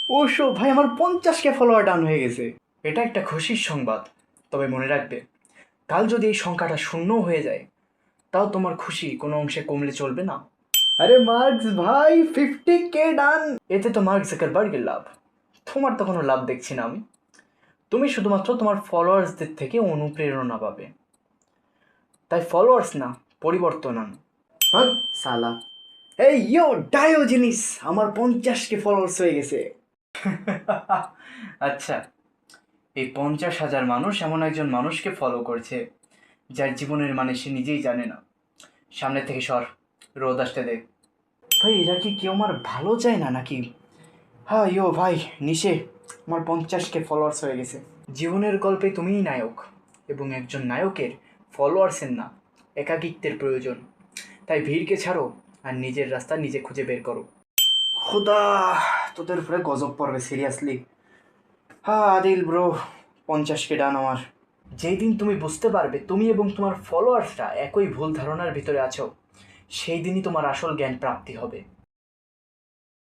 ওশো ভাই, আমার 50K follower done হয়ে গেছে। এটা একটা খুশির সংবাদ, তবে মনে রাখবে কাল যদি এই সংখ্যাটা শূন্য হয়ে যায় তাও তোমার খুশি কোনো অংশে কমলে চলবে না। আরে মার্কস ভাই, 50K ডান। এতে তো মার্ক জাকারবার্গের লাভ, তোমার তো কোনো লাভ দেখছি না আমি। তুমি শুধুমাত্র তোমার ফলোয়ার্সদের থেকে অনুপ্রেরণা পাবে, তাই ফলোয়ার্স না, পরিবর্তন আন। হ্যাঁ সালা। এই ইয়ো ডায়োজিনিস, আমার 50K ফলোয়ার্স হয়ে গেছে। আচ্ছা, এই 50,000 মানুষ এমন একজন মানুষকে ফলো করছে যার জীবনের মানে সে নিজেই জানে না। সামনে থেকে সর, রোদ আসতে দে। ভাই এরা কি কেউ আমার ভালো চায় না নাকি? হ্যাঁ ইয়ো ভাই, নিশে আমার 50K ফলোয়ার্স হয়ে গেছে। জীবনের গল্পে তুমিই নায়ক, এবং একজন নায়কের ফলোয়ার্সের না, একাকিত্বের প্রয়োজন। তাই ভিড়কে ছাড়ো আর নিজের রাস্তা নিজে খুঁজে বের করো। খোদা, তোদের উপরে গজব পড়বে সিরিয়াসলি। হ্যাঁ আদিল ব্রো, 50K ডান আমার। যেই দিন তুমি বুঝতে পারবে তুমি এবং তোমার ফলোয়ার্সরা একই ভুল ধারণার ভিতরে আছো, সেই দিনই তোমার আসল জ্ঞান প্রাপ্তি হবে।